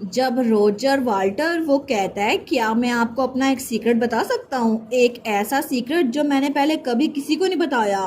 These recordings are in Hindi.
जब रोजर वाल्टर वो कहता है क्या मैं आपको अपना एक सीक्रेट बता सकता हूँ, एक ऐसा सीक्रेट जो मैंने पहले कभी किसी को नहीं बताया।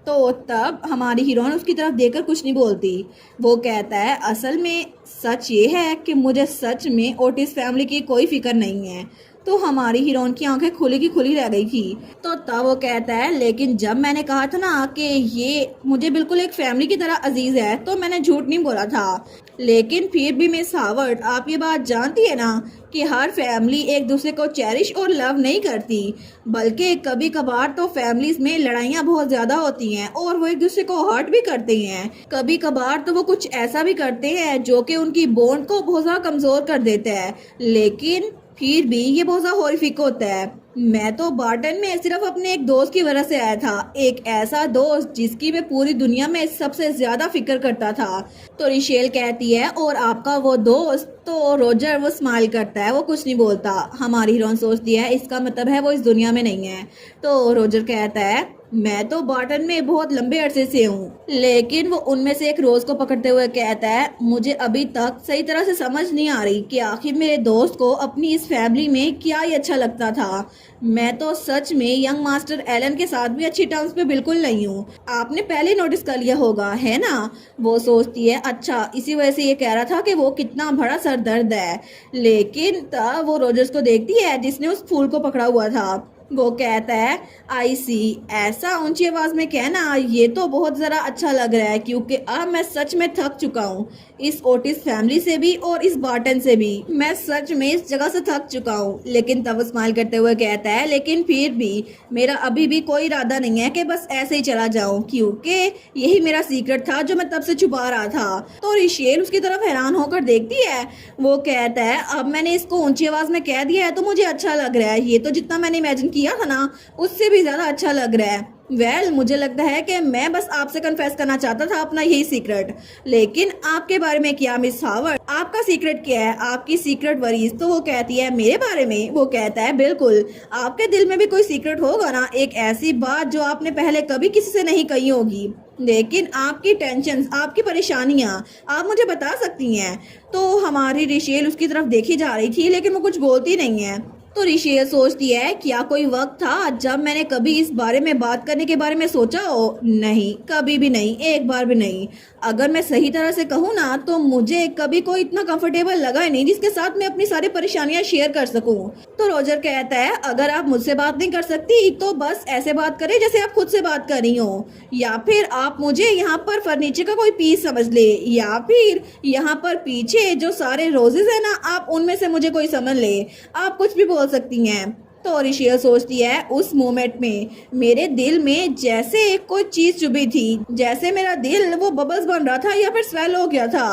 तो तब हमारी हीरोइन उसकी तरफ देखकर कुछ नहीं बोलती। वो कहता है असल में सच ये है कि मुझे सच में ओटिस फैमिली की कोई फिक्र नहीं है। तो हमारी हीरोइन की आंखें खुली की खुली रह गई थी। तो तब वो कहता है लेकिन जब मैंने कहा था ना कि ये मुझे बिल्कुल एक फैमिली की तरह अजीज है तो मैंने झूठ नहीं बोला था। लेकिन फिर भी मिस हावर्ड, आप ये बात जानती है ना कि हर फैमिली एक दूसरे को चेरिश और लव नहीं करती, बल्कि कभी कभार तो फैमिलीज में लड़ाइयाँ बहुत ज्यादा होती हैं और वो एक दूसरे को हर्ट भी करते हैं। कभी कभार तो वो कुछ ऐसा भी करते हैं जो कि उनकी बॉन्ड को बहुत ज्यादा कमजोर कर देता है, लेकिन फिर भी ये बहुत ज्यादा हॉरिफिक होता है। मैं तो बार्टन में सिर्फ अपने एक दोस्त की वजह से आया था, एक ऐसा दोस्त जिसकी मैं पूरी दुनिया में सबसे ज्यादा फिक्र करता था। तो रिशेल कहती है और आपका वो दोस्त? तो रोजर वो स्माइल करता है, वो कुछ नहीं बोलता। हमारी हीरोइन सोचती है इसका मतलब है वो इस दुनिया में नहीं है। तो रोजर कहता है मैं तो बार्टन में बहुत लंबे अरसे से हूँ। लेकिन वो उनमें से एक रोज को पकड़ते हुए कहता है मुझे अभी तक सही तरह से समझ नहीं आ रही कि आखिर मेरे दोस्त को अपनी इस फैमिली में क्या ही अच्छा लगता था। मैं तो सच में यंग मास्टर एलन के साथ भी अच्छी टर्म्स पे बिल्कुल नहीं हूँ। आपने पहले नोटिस कर लिया होगा, है ना? वो सोचती है अच्छा इसी वजह से ये कह रहा था कि वो कितना बड़ा सरदर्द है। लेकिन तब वो रोजर्स को देखती है जिसने उस फूल को पकड़ा हुआ था। वो कहता है आई सी, ऐसा ऊंची आवाज में कहना ये तो बहुत ज़रा अच्छा लग रहा है क्योंकि अब मैं सच में थक चुका हूँ, इस ओटिस फैमिली से भी और इस बार्टन से भी। मैं सच में इस जगह से थक चुका हूँ। लेकिन तब स्माइल करते हुए कहता है लेकिन फिर भी मेरा अभी भी कोई इरादा नहीं है कि बस ऐसे ही चला जाऊँ, क्योंकि यही मेरा सीक्रेट था जो मैं तब से छुपा रहा था। तो रिशेल उसकी तरफ हैरान होकर देखती है। वो कहता है अब मैंने इसको ऊंची आवाज में कह दिया है तो मुझे अच्छा लग रहा है, ये तो जितना मैंने इमेजिन किया था ना उससे भी ज्यादा अच्छा लग रहा है। मुझे लगता है कि मैं बस आपसे कन्फेस करना चाहता था अपना यही सीक्रेट। लेकिन आपके बारे में क्या मिस हावर्ड, आपका सीक्रेट क्या है, आपकी सीक्रेट वरीज? तो वो कहती है मेरे बारे में? वो कहता है बिल्कुल, आपके दिल में भी कोई सीक्रेट होगा ना, एक ऐसी बात जो आपने पहले कभी किसी से नहीं कही होगी, लेकिन आपकी टेंशन, आपकी परेशानियां आप मुझे बता सकती हैं। तो हमारी रिशेल उसकी तरफ देखी जा रही थी लेकिन वो कुछ बोलती नहीं है। तो रिशेल सोचती है क्या कोई वक्त था जब मैंने कभी इस बारे में बात करने के बारे में सोचा हो? नहीं, कभी भी नहीं, एक बार भी नहीं। अगर मैं सही तरह से कहूँ ना तो मुझे कभी कोई इतना कंफर्टेबल लगा ही नहीं जिसके साथ मैं अपनी सारी परेशानियां शेयर कर सकूं। तो रोजर कहता है अगर आप मुझसे बात नहीं कर सकती तो बस ऐसे बात करें जैसे आप खुद से बात कर रही हो, या फिर आप मुझे यहाँ पर फर्नीचर का कोई पीस समझ ले, या फिर यहाँ पर पीछे जो सारे रोजेस है ना आप उनमें से मुझे कोई समझ ले, आप कुछ भी बोल सकती हैं। तो रिशिया सोचती है उस मोमेंट में मेरे दिल में जैसे कोई चीज चुभी थी, जैसे मेरा दिल वो बबल्स बन रहा था या फिर स्वेल हो गया था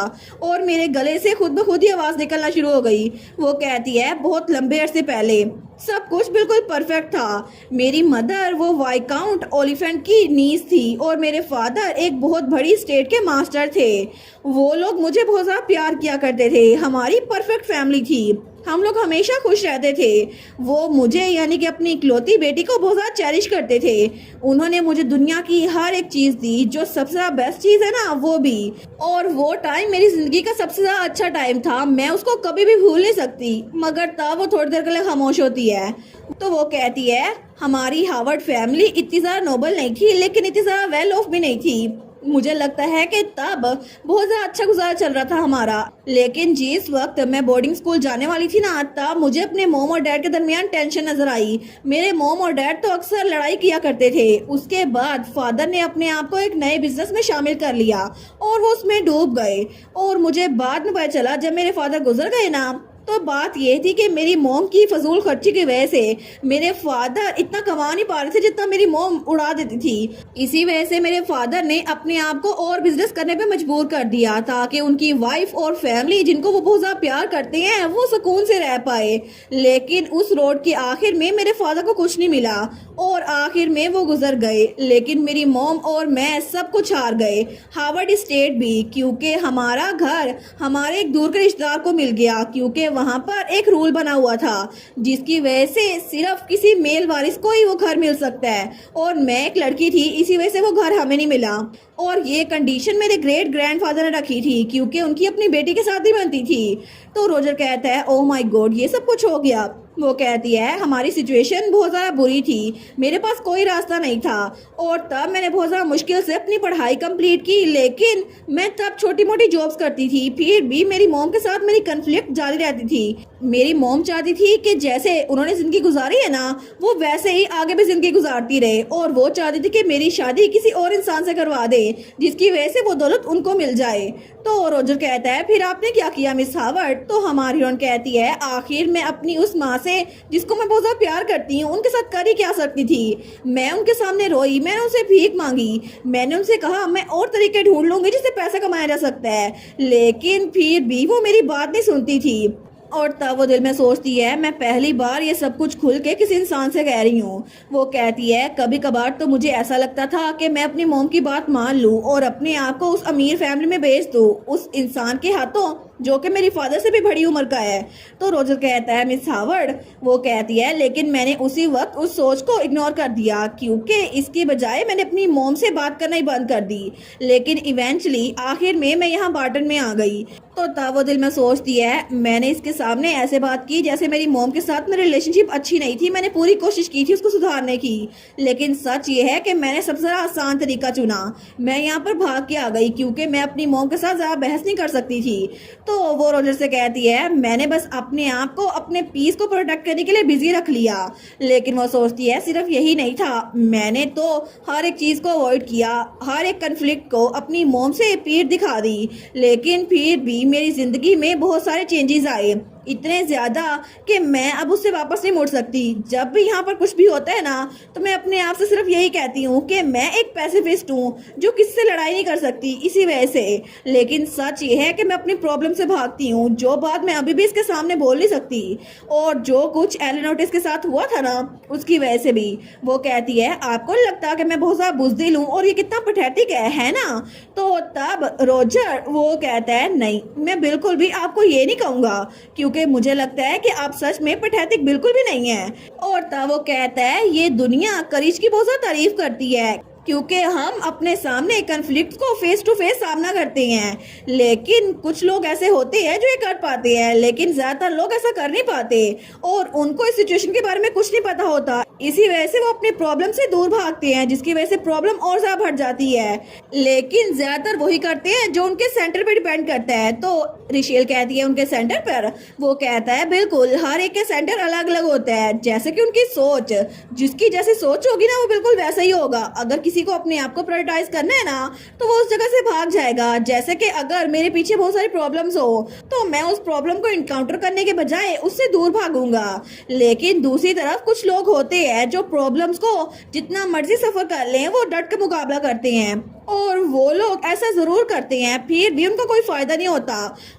और मेरे गले से खुद ब खुद ही आवाज निकलना शुरू हो गई। वो कहती है बहुत लंबे अरसे पहले सब कुछ बिल्कुल परफेक्ट था। मेरी मदर वो वाइकाउंट ओलिफेंट की नीज थी और मेरे फादर एक बहुत बड़ी स्टेट के मास्टर थे। वो लोग मुझे बहुत ज़्यादा प्यार किया करते थे, हमारी परफेक्ट फैमिली थी, हम लोग हमेशा खुश रहते थे। वो मुझे यानी कि अपनी इकलौती बेटी को बहुत ज़्यादा चेरिश करते थे। उन्होंने मुझे दुनिया की हर एक चीज़ दी, जो सबसे ज़्यादा बेस्ट चीज़ है ना वो भी। और वो टाइम मेरी ज़िंदगी का सबसे ज़्यादा अच्छा टाइम था, मैं उसको कभी भी भूल नहीं सकती। मगर तब वो थोड़ी देर के लिए खामोश होती है। तो वो कहती है हमारी हावर्ड फैमिली इतनी ज़्यादा नोबल नहीं थी लेकिन इतनी ज़्यादा वेल ऑफ भी नहीं थी। मुझे लगता है कि तब बहुत ज़्यादा अच्छा गुजारा चल रहा था हमारा, लेकिन जिस वक्त मैं बोर्डिंग स्कूल जाने वाली थी ना तब मुझे अपने मोम और डैड के दरमियान टेंशन नजर आई। मेरे मोम और डैड तो अक्सर लड़ाई किया करते थे। उसके बाद फादर ने अपने आप को एक नए बिजनेस में शामिल कर लिया और वो उसमें डूब गए। और मुझे बाद में पता चला जब मेरे फादर गुजर गए ना तो बात यह थी कि मेरी मोम की फजूल खर्ची की वजह से मेरे फादर इतना कमा नहीं पा रहे थे जितना मेरी मोम उड़ा देती थी। इसी वजह से मेरे फादर ने अपने आप को और बिजनेस करने पे मजबूर कर दिया ताकि उनकी वाइफ और फैमिली जिनको वो बहुत ज़्यादा प्यार करते हैं वो सुकून से रह पाए। लेकिन उस रोड के आखिर में मेरे फादर को कुछ नहीं मिला और आखिर में वो गुजर गए। लेकिन मेरी मोम और मैं सब कुछ हार गए, हार्वर्ड स्टेट भी, क्योंकि हमारा घर हमारे एक दूर के रिश्तेदार को मिल गया, क्योंकि वहाँ पर एक रूल बना हुआ था जिसकी वजह से सिर्फ किसी मेल वारिस को ही वो घर मिल सकता है, और मैं एक लड़की थी, इसी वजह से वो घर हमें नहीं मिला। और ये कंडीशन मेरे ग्रेट ग्रैंडफादर ने रखी थी क्योंकि उनकी अपनी बेटी के साथ ही बनती थी। तो रोजर कहता है ओह माय गॉड, ये सब कुछ हो गया। वो कहती है हमारी सिचुएशन बहुत ज़्यादा बुरी थी, मेरे पास कोई रास्ता नहीं था, और तब मैंने बहुत ज़्यादा मुश्किल से अपनी पढ़ाई कंप्लीट की, लेकिन मैं तब छोटी मोटी जॉब्स करती थी। फिर भी मेरी मॉम के साथ मेरी कन्फ्लिक्ट जारी रहती थी। मेरी मॉम चाहती थी कि जैसे उन्होंने ज़िंदगी गुजारी है ना, वो वैसे ही आगे भी ज़िंदगी गुजारती रहे, और वो चाहती थी कि मेरी शादी किसी और इंसान से करवा दे जिसकी वजह से वो दौलत उनको मिल जाए। तो रोजर कहता है फिर आपने क्या किया मिस हावर्ड? तो हमारी हीरोइन कहती है आखिर मैं अपनी उस माँ से जिसको मैं बहुत ज़्यादा प्यार करती हूँ उनके साथ कर ही क्या सकती थी। मैं उनके सामने रोई, मैंने उनसे भीख मांगी, मैंने उनसे कहा मैं और तरीके ढूंढ लूंगी जिससे पैसा कमाया जा सकता है, लेकिन फिर भी वो मेरी बात नहीं सुनती थी। और तब वो दिल में सोचती है मैं पहली बार ये सब कुछ खुल के किसी इंसान से कह रही हूँ। वो कहती है कभी कभार तो मुझे ऐसा लगता था कि मैं अपनी मॉम की बात मान लूँ और अपने आप को उस अमीर फैमिली में भेज दूँ, उस इंसान के हाथों जो कि मेरी फादर से भी बड़ी उम्र का है। तो रोजर कहता है मिस हावर्ड, वो कहती है लेकिन मैंने उसी वक्त उस सोच को इग्नोर कर दिया क्योंकि इसके बजाय मैंने अपनी मॉम से बात करना ही बंद कर दी, लेकिन इवेंचुअली आखिर में मैं यहाँ बार्टन में आ गई। तो तब वो दिल में सोचती है मैंने इसके सामने ऐसे बात की जैसे मेरी मॉम के साथ मेरी रिलेशनशिप अच्छी नहीं थी, मैंने पूरी कोशिश की थी उसको सुधारने की, लेकिन सच ये है कि मैंने सबसे ज़्यादा आसान तरीका चुना। मैं यहाँ पर भाग के आ गई क्योंकि मैं अपनी मॉम के साथ ज़्यादा बहस नहीं कर सकती थी। तो वो रोजर से कहती है मैंने बस अपने आप को अपने पीस को प्रोटेक्ट करने के लिए बिजी रख लिया, लेकिन वो सोचती है सिर्फ यही नहीं था, मैंने तो हर एक चीज़ को अवॉइड किया, हर एक कन्फ्लिक्ट को अपनी मॉम से पीठ दिखा दी, लेकिन फिर भी मेरी ज़िंदगी में बहुत सारे चेंजेस आए, इतने ज़्यादा कि मैं अब उससे वापस नहीं मुड़ सकती। जब भी यहाँ पर कुछ भी होता है ना तो मैं अपने आप से सिर्फ यही कहती हूँ कि मैं एक पैसिफिस्ट हूँ जो किससे लड़ाई नहीं कर सकती इसी वजह से, लेकिन सच ये है कि मैं अपनी प्रॉब्लम से भागती हूँ, जो बात मैं अभी भी इसके सामने बोल नहीं सकती। और जो कुछ एलन ओटिस के साथ हुआ था ना उसकी वजह से भी। वो कहती है आपको लगता है कि मैं बहुत ज़्यादा बुज़दिल हूँ और ये कितना पैथेटिक है ना? तो तब रोजर वो कहता है नहीं, मैं बिल्कुल भी आपको ये नहीं कहूँगा क्योंकि मुझे लगता है कि आप सच में पैथेटिक बिल्कुल भी नहीं है। और तब वो कहता है ये दुनिया करीज की बहुत ज़्यादा तारीफ करती है क्योंकि हम अपने सामने कन्फ्लिक्ट को फेस टू फेस सामना करते हैं, लेकिन कुछ लोग ऐसे होते हैं जो ये कर पाते हैं, लेकिन ज़्यादातर लोग ऐसा कर नहीं पाते और उनको इस सिचुएशन के बारे में कुछ नहीं पता होता, इसी वजह से वो अपने प्रॉब्लम से दूर भागते हैं जिसकी वजह से प्रॉब्लम और ज़्यादा बढ़ जाती है। लेकिन ज़्यादातर वही करते हैं जो उनके सेंटर पर डिपेंड करता है। तो रिशेल कहती है उनके सेंटर पर? वो कहता है बिल्कुल, हर एक के सेंटर अलग अलग होता है, जैसे कि उनकी सोच, जिसकी जैसी सोच होगी ना वो बिल्कुल वैसा ही होगा। अगर किसी को अपने आप को प्रायोरिटाइज करना है ना तो वो उस जगह से भाग जाएगा। जैसे कि अगर मेरे पीछे बहुत सारी प्रॉब्लम्स हो तो मैं उस प्रॉब्लम को इनकाउंटर करने के बजाय उससे दूर भागूंगा, लेकिन दूसरी तरफ कुछ लोग होते हैं जो प्रॉब्लम्स को जितना मर्जी सफर कर लें वो डट के मुकाबला करते हैं, और वो लोग ऐसा ज़रूर करते हैं फिर भी उनका कोई फ़ायदा नहीं होता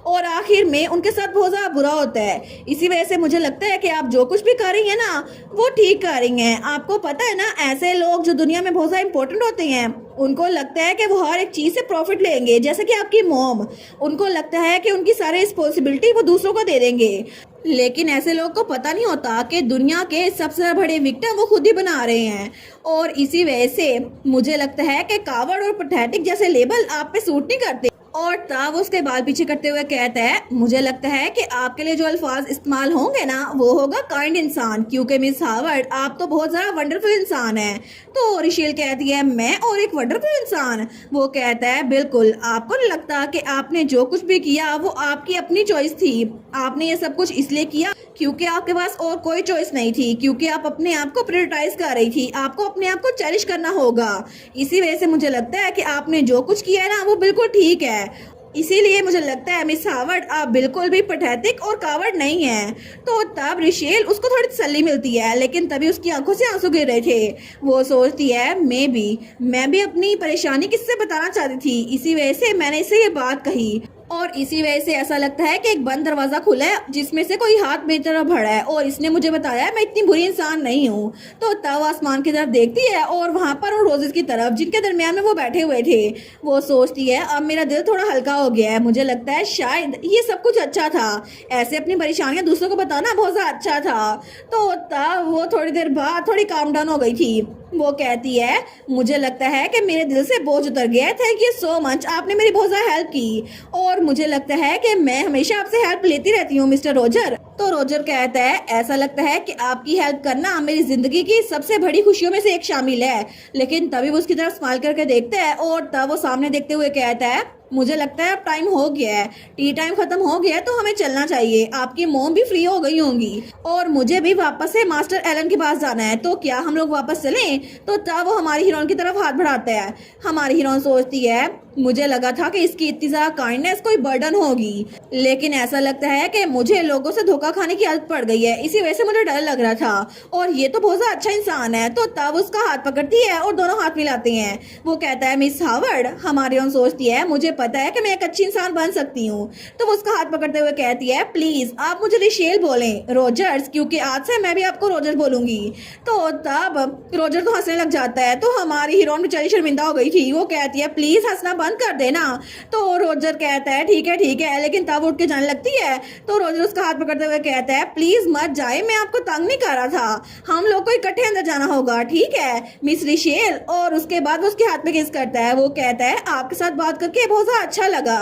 और आखिर में उनके साथ बहुत ज़्यादा बुरा होता है। इसी वजह से मुझे लगता है कि आप जो कुछ भी कर रही हैं ना वो ठीक कर रही हैं। आपको पता है ना ऐसे लोग जो दुनिया में बहुत ज़्यादा इंपॉर्टेंट होते हैं उनको लगता है कि वो हर एक चीज़ से प्रॉफिट लेंगे, जैसे कि आपकी मॉम, उनको लगता है कि उनकी सारी रिस्पॉन्सिबिलिटी वो दूसरों को दे देंगे, लेकिन ऐसे लोग को पता नहीं होता कि दुनिया के सबसे बड़े विक्टिम वो खुद ही बना रहे हैं। और इसी वजह से मुझे लगता है कि कावर्ड और पैथेटिक जैसे लेबल आप पे सूट नहीं करते। और तब उसके बाल पीछे करते हुए कहता है मुझे लगता है कि आपके लिए जो अल्फाज इस्तेमाल होंगे ना वो होगा काइंड इंसान, क्योंकि मिस हावर्ड आप तो बहुत ज़्यादा वंडरफुल इंसान है। तो रिशेल कहती है मैं और एक वंडरफुल इंसान? वो कहता है बिल्कुल, आपको नहीं लगता कि आपने जो कुछ भी किया वो आपकी अपनी चॉइस थी, आपने ये सब कुछ इसलिए किया क्योंकि आपके पास और कोई चॉइस नहीं थी, क्योंकि आप अपने आप को प्रायोरिटाइज कर रही थी, आपको अपने आप को चेरिश करना होगा। इसी वजह से मुझे लगता है कि आपने जो कुछ किया है ना वो बिल्कुल ठीक है। इसीलिए मुझे लगता है मिस हावर्ड आप बिल्कुल भी पैथेटिक और कावर्ड नहीं है। तो तब रिशेल उसको थोड़ी तसल्ली मिलती है, लेकिन तभी उसकी आंखों से आंसू गिर रहे थे। वो सोचती है मैं भी अपनी परेशानी किससे बताना चाहती थी, इसी वजह से मैंने इसे ये बात कही। और इसी वजह से ऐसा लगता है कि एक बंद दरवाजा खुला है जिसमें से कोई हाथ मेरी तरफ बढ़ा है और इसने मुझे बताया मैं इतनी बुरी इंसान नहीं हूँ। तो तब आसमान की तरफ देखती है और वहाँ पर उन रोजेस की तरफ जिनके दरमियान में वो बैठे हुए थे। वो सोचती है अब मेरा दिल थोड़ा हल्का हो गया है, मुझे लगता है शायद ये सब कुछ अच्छा था, ऐसे अपनी परेशानियां दूसरों को बताना बहुत ज़्यादा अच्छा था। तो तब वो थोड़ी देर बाद थोड़ी काम डाउन हो गई थी। वो कहती है मुझे लगता है कि मेरे दिल से बोझ उतर गया, थैंक यू सो मच, आपने मेरी बहुत ज़्यादा हेल्प की और मुझे लगता है कि मैं हमेशा आपसे हेल्प लेती रहती हूँ मिस्टर रोजर। तो रोजर कहता है ऐसा लगता है कि आपकी हेल्प करना मेरी जिंदगी की सबसे बड़ी खुशियों में से एक शामिल है। लेकिन तभी वो उसकी तरफ स्माइल करके देखता है और तब वो सामने देखते हुए कहता है मुझे लगता है अब टाइम हो गया है, टी टाइम खत्म हो गया है तो हमें चलना चाहिए, आपकी मोम भी फ्री हो गई होंगी और मुझे भी वापस से मास्टर एलन के पास जाना है, तो क्या हम लोग वापस चलें। तो तब वो हमारी हीरोइन की तरफ हाथ बढ़ाता है। हमारी हीरोइन सोचती है मुझे लगा था कि इसकी इतनी ज्यादा काइंडनेस कोई बर्डन होगी, लेकिन ऐसा लगता है कि मुझे लोगों से धोखा खाने की आदत पड़ गई है, इसी वजह से मुझे डर लग रहा था और ये तो बहुत ज्यादा अच्छा इंसान है। तो तब उसका हाथ पकड़ती है और दोनों हाथ मिलाते हैं। वो कहता है मिस हावर्ड, हमारी हीरोइन सोचती है मुझे पता है कि मैं एक अच्छी इंसान बन सकती हूँ। तो वो उसका हाथ पकड़ते हुए कहती है प्लीज आप मुझे रिशेल बोलें रोजर्स, क्योंकि आज से मैं भी आपको रोजर बोलूंगी। तो तब रोजर तो हंसने लग जाता है। तो हमारी हीरोइन बेचारी शर्मिंदा हो गई थी। वो कहती है प्लीज हंसना बंद कर देना। तो रोजर कहता है ठीक है, लेकिन तब उठ के जाने लगती है। तो रोजर उसका हाथ पकड़ते हुए कहता है प्लीज मत जाए, मैं आपको तंग नहीं कर रहा था, हम लोग को इकट्ठे अंदर जाना होगा, ठीक है मिस रिशेल। और उसके बाद वो उसके हाथ में किस करता है। वो कहता है आपके साथ बात करके बहुत ज्यादा अच्छा लगा।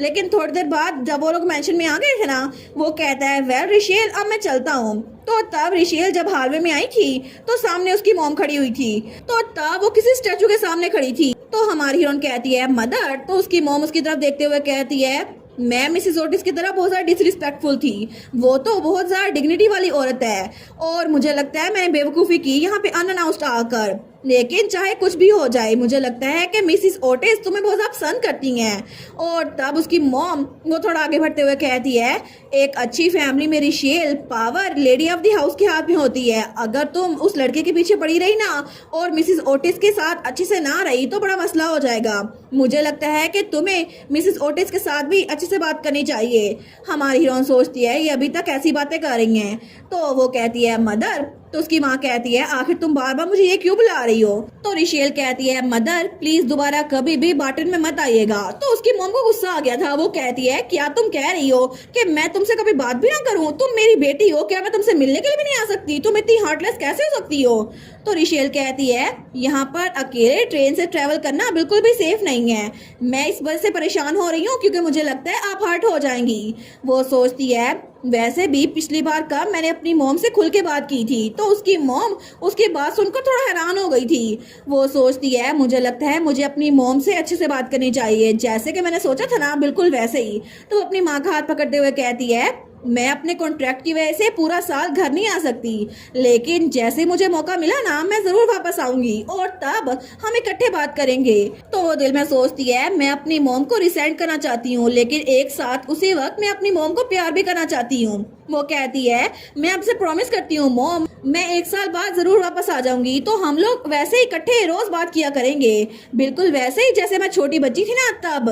लेकिन थोड़ी देर बाद जब वो लोग मेंशन में आ गए थे ना, वो कहता है वेल रिशेल अब मैं चलता हूँ। तो तब रिशेल जब हालवे में आई थी तो सामने उसकी मॉम खड़ी हुई थी। तो तब वो किसी स्टैचू के सामने खड़ी थी। तो हमारी हीरोइन कहती है मदर। तो उसकी मॉम उसकी तरफ देखते हुए कहती है मैं मिसेस ओटिस की तरह बहुत ज़्यादा डिसरिस्पेक्टफुल थी, वो तो बहुत ज़्यादा डिग्निटी वाली औरत है और मुझे लगता है मैंने बेवकूफ़ी की यहाँ पे अनअनाउंस्ड आकर। लेकिन चाहे कुछ भी हो जाए मुझे लगता है कि मिसेस ओटिस तुम्हें बहुत ज़्यादा पसंद करती हैं। और तब उसकी मॉम वो थोड़ा आगे बढ़ते हुए कहती है एक अच्छी फैमिली में रिशेल power lady of the house के हाथ में होती है, अगर तुम उस लड़के के पीछे पड़ी रही ना और मिसेस ओटिस के साथ अच्छे से ना रही तो बड़ा मसला हो जाएगा। मुझे लगता है कि तुम्हें मिसेस ओटिस के साथ भी अच्छे से बात करनी चाहिए। हमारी हीरोइन सोचती है ये अभी तक ऐसी बातें कर रही हैं। तो वो कहती है मदर। तो उसकी माँ कहती है आखिर तुम बार बार मुझे ये क्यों बुला रही हो। तो रिशेल कहती है मदर प्लीज दोबारा कभी भी बाटन में मत आइएगा। तो उसकी मॉम को गुस्सा आ गया था। वो कहती है क्या तुम कह रही हो कि मैं तुमसे कभी बात भी ना करूं, तुम मेरी बेटी हो, क्या मैं तुमसे मिलने के लिए भी नहीं आ सकती, तुम इतनी हार्टलेस कैसे हो सकती हो। तो रिशेल कहती है यहाँ पर अकेले ट्रेन से ट्रेवल करना बिल्कुल भी सेफ नहीं है, मैं इस वजह से परेशान हो रही हूँ क्योंकि मुझे लगता है आप हर्ट हो जाएंगी। वो सोचती है वैसे भी पिछली बार कब मैंने अपनी मॉम से खुल के बात की थी। तो उसकी मॉम उसकी बात सुनकर थोड़ा हैरान हो गई थी। वो सोचती है मुझे लगता है मुझे अपनी मॉम से अच्छे से बात करनी चाहिए, जैसे कि मैंने सोचा था ना बिल्कुल वैसे ही। तो अपनी माँ का हाथ पकड़ते हुए कहती है मैं अपने कॉन्ट्रैक्ट की वजह से पूरा साल घर नहीं आ सकती, लेकिन जैसे मुझे मौका मिला ना मैं जरूर वापस आऊंगी और तब हम इकट्ठे बात करेंगे। तो वो दिल में सोचती है मैं अपनी मॉम को रिसेंट करना चाहती हूँ, लेकिन एक साथ उसी वक्त मैं अपनी मॉम को प्यार भी करना चाहती हूँ। वो कहती है मैं आपसे प्रॉमिस करती हूँ मॉम, मैं 1 साल बाद जरूर वापस आ जाऊंगी, तो हम लोग वैसे ही इकट्ठे रोज बात किया करेंगे, बिल्कुल वैसे ही जैसे मैं छोटी बच्ची थी ना तब।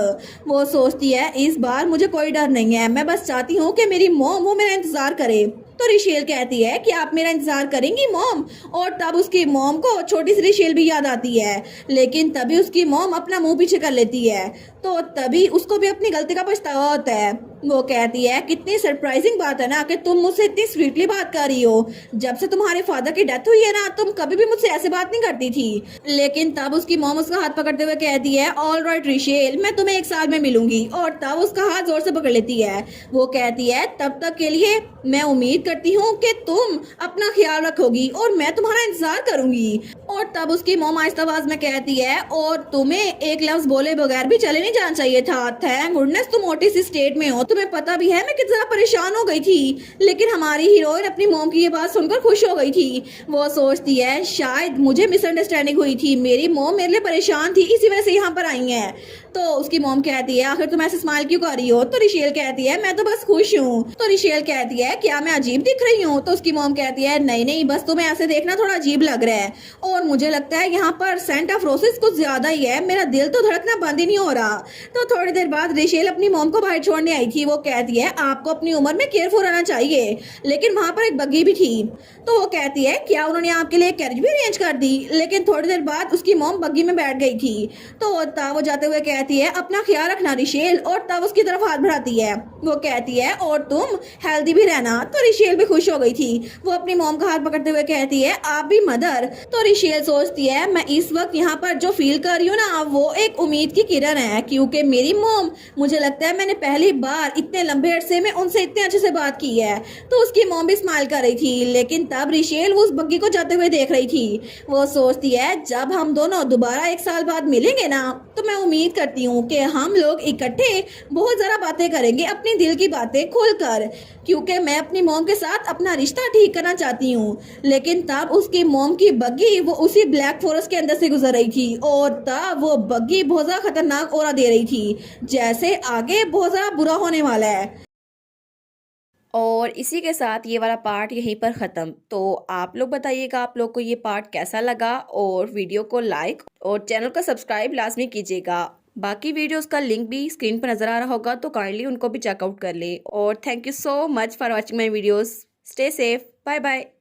वो सोचती है इस बार मुझे कोई डर नहीं है, मैं बस चाहती हूँ कि मेरी मॉम वो मेरा इंतजार करे। तो रिशेल कहती है कि आप मेरा इंतजार करेंगी मॉम। और तब उसकी मॉम को छोटी सी रिशेल भी याद आती है, लेकिन तभी उसकी मॉम अपना मुंह पीछे कर लेती है। तो तभी उसको भी अपनी गलती का पछतावा होता है। वो कहती है कितनी सरप्राइजिंग बात है ना कि तुम मुझसे इतनी स्वीटली बात कर रही हो, जब से तुम्हारे फादर की डेथ हुई है ना तुम कभी भी मुझसे ऐसे बात नहीं करती थी। लेकिन तब उसकी मॉम उसका हाथ पकड़ते हुए कहती है ऑल राइट रिशेल, मैं तुम्हें 1 साल में मिलूंगी। और तब उसका हाथ जोर से पकड़ लेती है। वो कहती है तब तक के लिए मैं उम्मीद करती हूँ कि तुम अपना ख्याल रखोगी और मैं तुम्हारा इंतजार करूंगी। और तब उसकी मॉम आहिस्ता आवाज में कहती है और तुम्हें एक लफ्ज बोले बगैर भी चले नहीं जाना चाहिए था, थैंक गुडनेस तुम ओटिस स्टेट में हो, तुम्हें पता भी है मैं कितना परेशान हो गई थी, लेकिन हमारी हीरोइन अपनी मॉम की ये बात सुनकर खुश हो गई थी। वो सोचती है शायद मुझे मिसअंडरस्टैंडिंग हुई थी, मेरी मॉम मेरे लिए परेशान थी, इसी वजह से यहाँ पर आई है। तो उसकी मॉम कहती है आखिर तुम ऐसे स्माइल क्यों कर रही हो? तो रिशेल कहती है मैं तो बस खुश हूँ। तो रिशेल कहती है क्या मैं अजीब दिख रही हूँ? तो उसकी मॉम कहती है नहीं नहीं, बस तुम्हें ऐसे देखना थोड़ा अजीब लग रहा है, और मुझे लगता है यहाँ पर सेंट ऑफ रोसेस कुछ ज्यादा ही है, मेरा दिल तो धड़कना बंद ही नहीं हो रहा। तो थोड़ी देर बाद रिशेल अपनी मॉम को बाहर छोड़ने आई थी। वो कहती है आपको अपनी उम्र में केयरफुल रहना चाहिए, लेकिन वहां पर एक बग्गी भी थी। तो वो कहती है क्या उन्होंने आपके लिए कैरेज भी अरेंज कर दी? लेकिन थोड़ी देर बाद उसकी मॉम बग्गी में बैठ गई थी। तो तब वो जाते हुए कहती है अपना ख्याल रखना रिशेल, और तब उसकी तरफ हाथ बढ़ाती है। वो कहती है और तुम हेल्दी भी रहना। तो रिशेल भी खुश हो गई थी। वो अपनी मॉम का हाथ पकड़ते हुए कहती है आप भी मदर। तो रिशेल सोचती है मैं इस वक्त यहाँ पर जो फील कर रही हूँ ना, वो एक उम्मीद की किरण है, क्योंकि मेरी मॉम, मुझे लगता है मैंने पहली बार इतने लंबे अरसे में उनसे इतने अच्छे से बात की है। तो उसकी मॉम भी स्माइल कर रही थी, लेकिन तब रिशेल वो उस बग्गी को जाते हुए देख रही थी। वो सोचती है जब हम दोनों दोबारा 1 साल बाद मिलेंगे ना, तो मैं उम्मीद करती हूँ कि हम लोग इकट्ठे बहुत ज़्यादा बातें करेंगे, अपनी दिल की बातें खोलकर, क्योंकि मैं अपनी मॉम के साथ अपना रिश्ता ठीक करना चाहती हूँ। लेकिन तब उसकी मॉम की बग्गी वो उसी ब्लैक फॉरेस्ट के अंदर से गुजर रही थी, और तब वो बग्गी बहुत ज़्यादा खतरनाक ऑरा दे रही थी, जैसे आगे बहुत ज़्यादा बुरा होने वाला है। और इसी के साथ ये वाला पार्ट यहीं पर ख़त्म। तो आप लोग बताइएगा आप लोग को ये पार्ट कैसा लगा, और वीडियो को लाइक और चैनल को सब्सक्राइब लाजमी कीजिएगा। बाकी वीडियोस का लिंक भी स्क्रीन पर नज़र आ रहा होगा, तो काइंडली उनको भी चेकआउट कर ले। और thank you so much for watching my videos. Stay safe, bye bye.